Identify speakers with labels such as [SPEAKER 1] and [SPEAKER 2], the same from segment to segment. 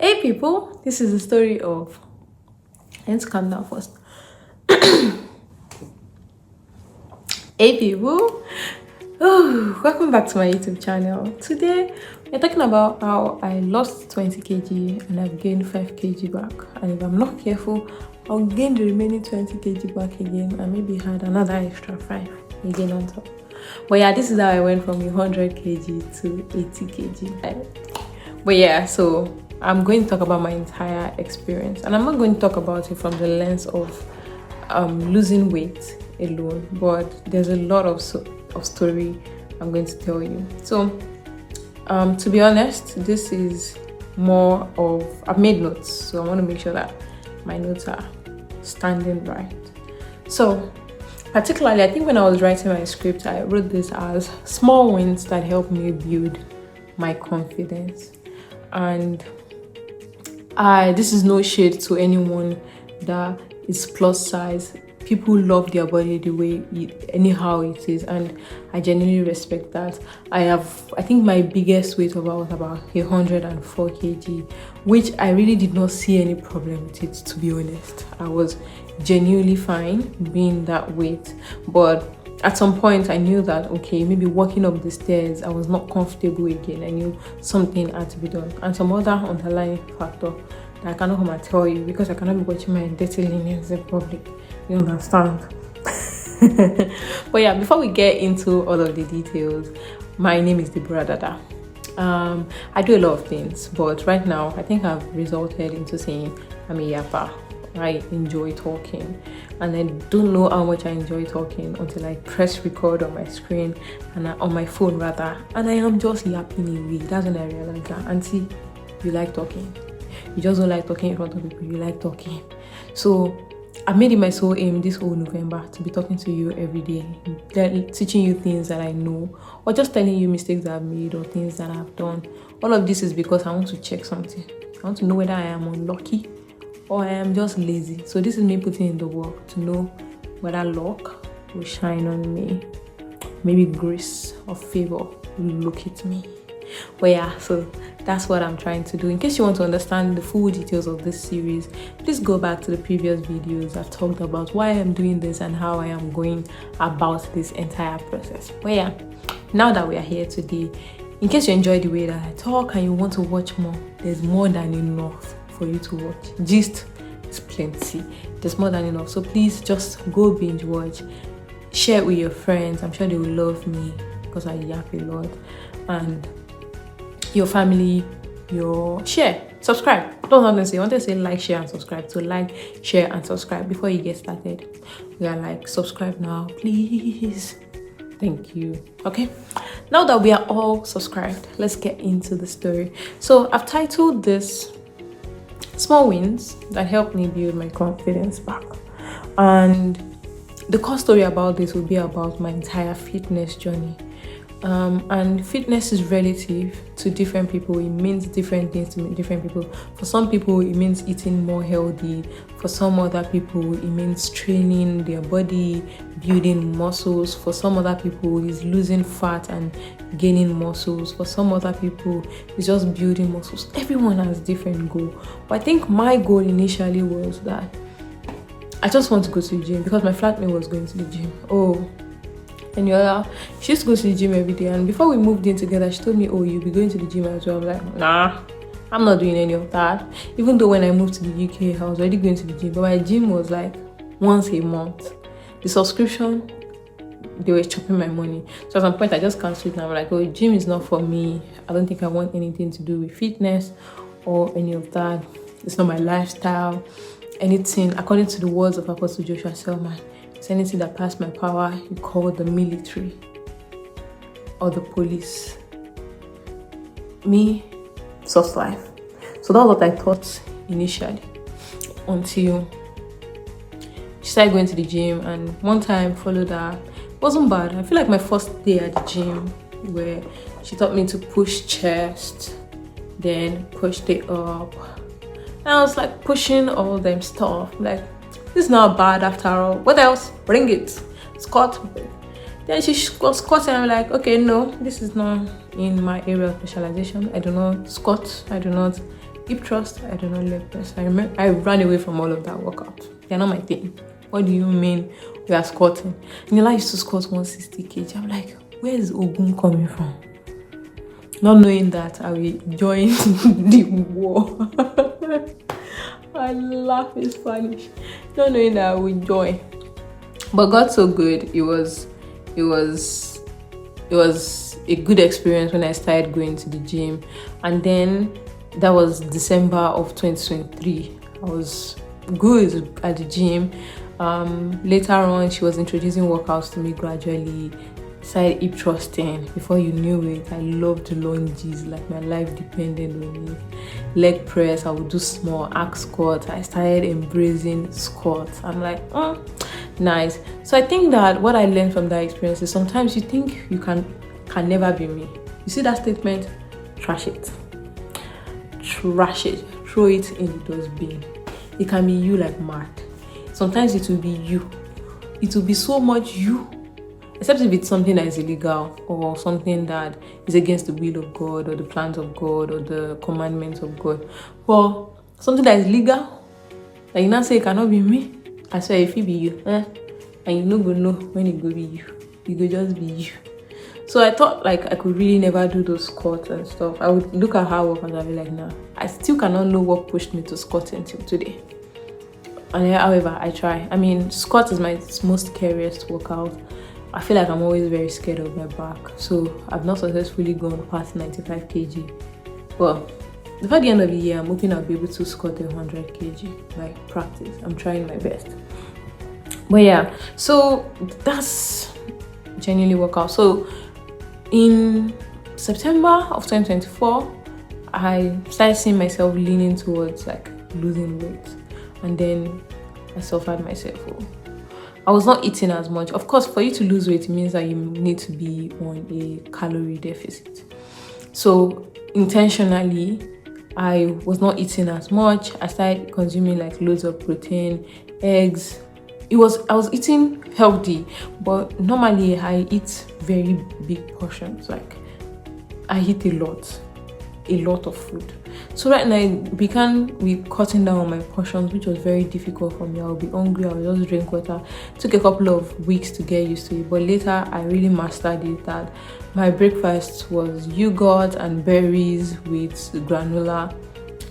[SPEAKER 1] Hey people, this is the story of. Let's calm down first. Hey people, welcome back to my YouTube channel. Today we're talking about how I lost 20 kg and I've gained 5 kg back. And if I'm not careful, I'll gain the remaining 20 kg back again and maybe add another extra 5 again on top. But yeah, this is how I went from 100 kg to 80 kg. But yeah, so I'm going to talk about my entire experience, and I'm not going to talk about it from the lens of losing weight alone, but there's a lot of story I'm going to tell you. So to be honest, this is more of, I've made notes, so I want to make sure that my notes are standing right. So particularly, I think when I was writing my script, I wrote this as small wins that help me build my confidence. And this is no shade to anyone that is plus size. People love their body the way anyhow it is, and I genuinely respect that. I think my biggest weight was about 104 kg, which I really did not see any problem with it, to be honest. I was genuinely fine being that weight, but at some point I knew that, okay, maybe walking up the stairs I was not comfortable again. I knew something had to be done, and some other underlying factor that I cannot come and tell you because I cannot be watching my dirty linens in public. You understand? But yeah, before we get into all of the details, my name is Deborah Dada. I do a lot of things, but right now I think I've resulted into saying I'm a yapper. I enjoy talking, and I don't know how much I enjoy talking until I press record on my screen and on my phone rather, and I am just yapping away. That's when I realize that, auntie, you like talking. You just don't like talking in front of people. You like talking. So I made it my sole aim this whole November to be talking to you every day, teaching you things that I know, or just telling you mistakes that I've made or things that I've done. All of this is because I want to check something. I want to know whether I am unlucky or I am just lazy. So this is me putting in the work to know whether luck will shine on me. Maybe grace or favor will look at me. But yeah, so that's what I'm trying to do. In case you want to understand the full details of this series, please go back to the previous videos. I've talked about why I'm doing this and how I am going about this entire process. But yeah, now that we are here today, in case you enjoy the way that I talk and you want to watch more, there's more than enough for you to watch. Gist is plenty. There's more than enough. So please just go binge watch, share it with your friends. I'm sure they will love me because I yap a lot. And your family, subscribe. Don't want to say, I want to say like, share, and subscribe. So like, share, and subscribe before you get started. We are like, subscribe now, please. Thank you. Okay, now that we are all subscribed, let's get into the story. So I've titled this small wins that help me build my confidence back, and the core story about this will be about my entire fitness journey. And fitness is relative to different people. It means different things to different people. For some people, it means eating more healthy. For some other people, it means training their body, building muscles. For some other people, it's losing fat and gaining muscles. For some other people, it's just building muscles. Everyone has different goals. But I think my goal initially was that I just want to go to the gym because my flatmate was going to the gym. And she used to go to the gym every day, and before we moved in together, she told me, you'll be going to the gym as well. I'm like, nah, I'm not doing any of that. Even though when I moved to the UK, I was already going to the gym, but my gym was like once a month. The subscription, they were chopping my money. So at some point I just cancelled it, and I'm like, gym is not for me. I don't think I want anything to do with fitness or any of that. It's not my lifestyle. Anything, according to the words of Apostle Joshua Selman, it's anything that passed my power, you call the military or the police. Me, soft life. So that's what I thought initially, until she started going to the gym, and one time followed her. It wasn't bad. I feel like my first day at the gym, where she taught me to push chest, then pushed it up. And I was like pushing all them stuff, like, this is not bad after all. What else? Bring it. Squat. Then she was squatting. I'm like, okay, no, this is not in my area of specialization. I do not squat. I do not Hip thrust, I do not leg press. I remember I ran away from all of that workout. They're not my thing. What do you mean we are squatting? And I used to squat 160 kg. I'm like, where is Ogun coming from? Not knowing that I will join the war. I laugh, it's funny. Not knowing that I will join. But God's so good. It was a good experience when I started going to the gym. And then that was December of 2023. I was good at the gym. Later on, she was introducing workouts to me gradually. Started hip thrusting. Before you knew it, I loved lunges, like my life depended on it. Leg press, I would do small hack squats. I started embracing squats. I'm like, nice. So I think that what I learned from that experience is sometimes you think you can never be me. You see that statement? Trash it. Trash it. Throw it in the dustbin. It can be you like mad. Sometimes it will be you. It will be so much you. Except if it's something that is illegal or something that is against the will of God or the plans of God or the commandments of God. But something that is legal, that you now say it cannot be me, I swear if it be you, and you no go know when it go be you. It go just be you. So I thought like I could really never do those squats and stuff. I would look at her work and I'd be like, nah. I still cannot know what pushed me to squat until today. And however, I try. I mean, squat is my most scariest workout. I feel like I'm always very scared of my back. So I've not successfully gone past 95 kg. Well, before the end of the year, I'm hoping I'll be able to squat 100 kg by practice. I'm trying my best. But yeah, so that's genuinely workout. So in September of 2024, I started seeing myself leaning towards like losing weight. And then I suffered myself. I was not eating as much. Of course, for you to lose weight, it means that you need to be on a calorie deficit. So intentionally, I was not eating as much. I started consuming like loads of protein, eggs. I was eating healthy, but normally I eat very big portions. Like I eat a lot of food. So right now, we can be cutting down on my portions, which was very difficult for me. I would be hungry, I would just drink water. It took a couple of weeks to get used to it, but later I really mastered it. That my breakfast was yogurt and berries with granola.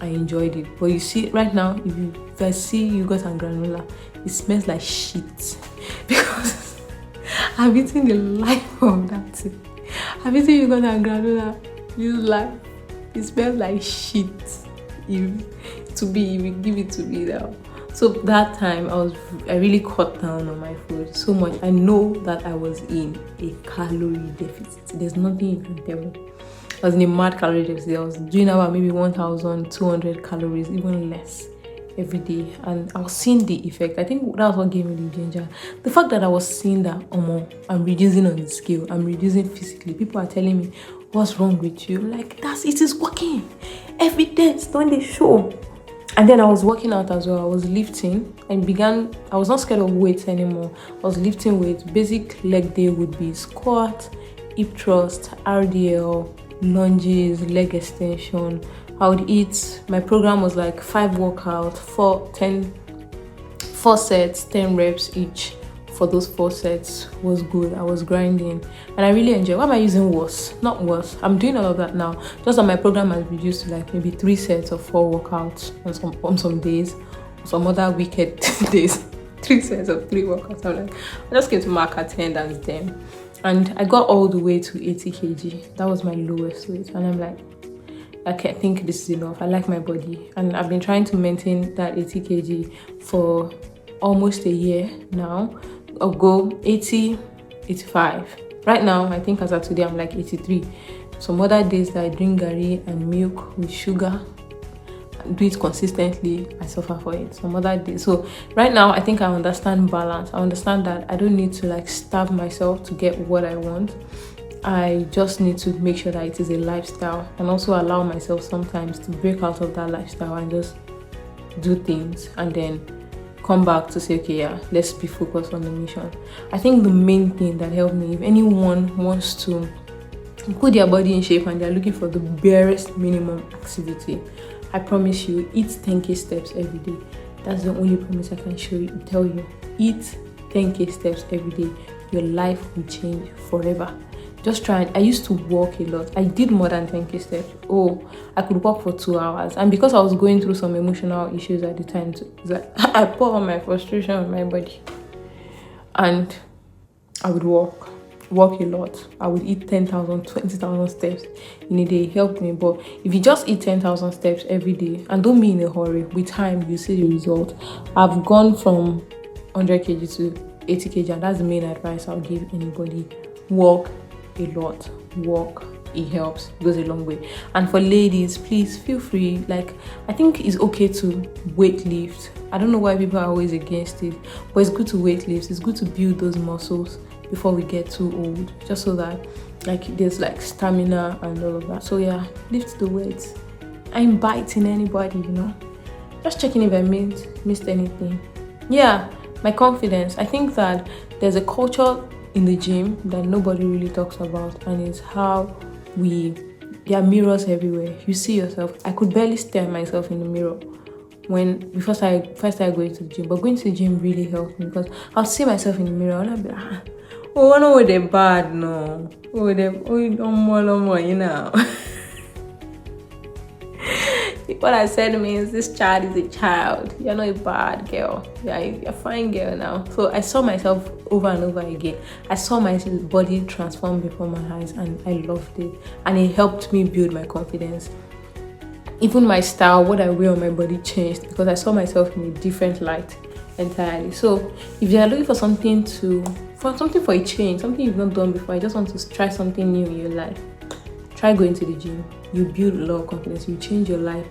[SPEAKER 1] I enjoyed it. But you see, right now, if I see yogurt and granola, it smells like shit because I'm eating the life of that thing. I'm eating yogurt and granola. It smells like shit. If we give it to me now. So that time I really cut down on my food so much. I know that I was in a calorie deficit. There's nothing you can tell me. I was in a mad calorie deficit. I was doing about maybe 1,200 calories, even less, every day. And I was seeing the effect. I think that was what gave me the ginger. The fact that I was seeing that, I'm reducing on the scale. I'm reducing physically. People are telling me, what's wrong with you? Like, it is working. Evidence don't they show? And then I was working out as well. I was lifting and I was not scared of weights anymore. I was lifting weights. Basic leg day would be squat, hip thrust, RDL, lunges, leg extension. I would eat. My program was like 5 workouts, 4 sets, 10 reps each. For those 4 sets was good. I was grinding and I really enjoyed. Why am I using was? Not was. I'm doing all of that now. Just that my program has reduced to like maybe 3 sets of 4 workouts on some days, some other wicked days. 3 sets of 3 workouts. I just came to mark attendance then, and I got all the way to 80 kg. That was my lowest weight, and I'm like, okay, I think this is enough. I like my body, and I've been trying to maintain that 80 kg for almost a year now. I'll go 80, 85. Right now, I think as of today, I'm like 83. Some other days that I drink gari and milk with sugar, do it consistently, I suffer for it. Some other days. So right now, I think I understand balance. I understand that I don't need to like starve myself to get what I want. I just need to make sure that it is a lifestyle, and also allow myself sometimes to break out of that lifestyle and just do things and then come back to say, okay, yeah, let's be focused on the mission. I think the main thing that helped me, if anyone wants to put their body in shape and they're looking for the barest minimum activity, I promise you, eat 10k steps every day. That's the only promise I can tell you. Eat 10k steps every day. Your life will change forever. Just try. I used to walk a lot. I did more than 10k steps. Oh, I could walk for 2 hours. And because I was going through some emotional issues at the time, I poured on my frustration on my body. And I would walk a lot. I would eat 10,000, 20,000 steps in a day. It helped me. But if you just eat 10,000 steps every day and don't be in a hurry, with time you see the result. I've gone from 100 kg to 80 kg, and that's the main advice I'll give anybody. Walk a lot. Walk. It helps. It goes a long way. And for ladies, please feel free. Like, I think it's okay to weight lift. I don't know why people are always against it, but it's good to weight lift. It's good to build those muscles before we get too old, just so that like there's like stamina and all of that. So yeah, lift the weights. I ain't biting anybody, you know. Just checking if I missed anything. Yeah, my confidence. I think that there's a culture in the gym that nobody really talks about, and it's how there are mirrors everywhere. You see yourself. I could barely stare at myself in the mirror before I started going to the gym. But going to the gym really helped me, because I'll see myself in the mirror and I'll be like, oh, I know they're bad, no. Oh, don't more, you know. What I said means this child is a child. You're not a bad girl. You're a fine girl now. So I saw myself over and over again. I saw my body transform before my eyes, and I loved it. And it helped me build my confidence. Even my style, what I wear on my body changed, because I saw myself in a different light entirely. So if you are looking for something for a change, something you've not done before, I just want to try something new in your life, try going to the gym. You build a lot of confidence. You change your life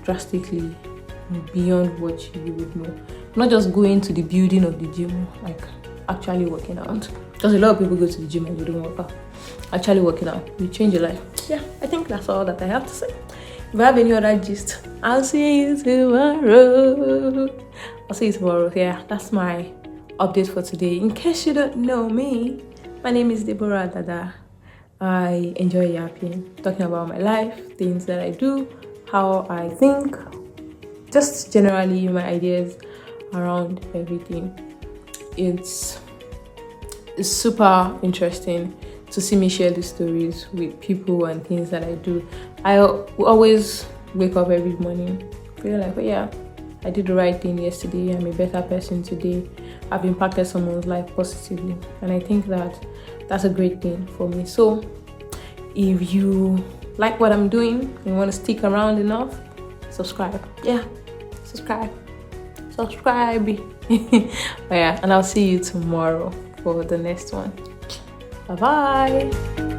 [SPEAKER 1] drastically beyond what you would know. Not just going to the building of the gym, like actually working out. Because a lot of people go to the gym and they don't work out. Actually working out, you change your life. Yeah, I think that's all that I have to say. If I have any other gist, I'll see you tomorrow. Yeah, that's my update for today. In case you don't know me, my name is Deborah Dada. I enjoy yapping, talking about my life, things that I do, how I think, just generally my ideas around everything. It's super interesting to see me share these stories with people and things that I do. I always wake up every morning feeling like, oh yeah, I did the right thing yesterday. I'm a better person today. I've impacted someone's life positively, and I think that that's a great thing for me. So if you like what I'm doing and you want to stick around enough, subscribe. Yeah, subscribe. Yeah, and I'll see you tomorrow for the next one. Bye bye.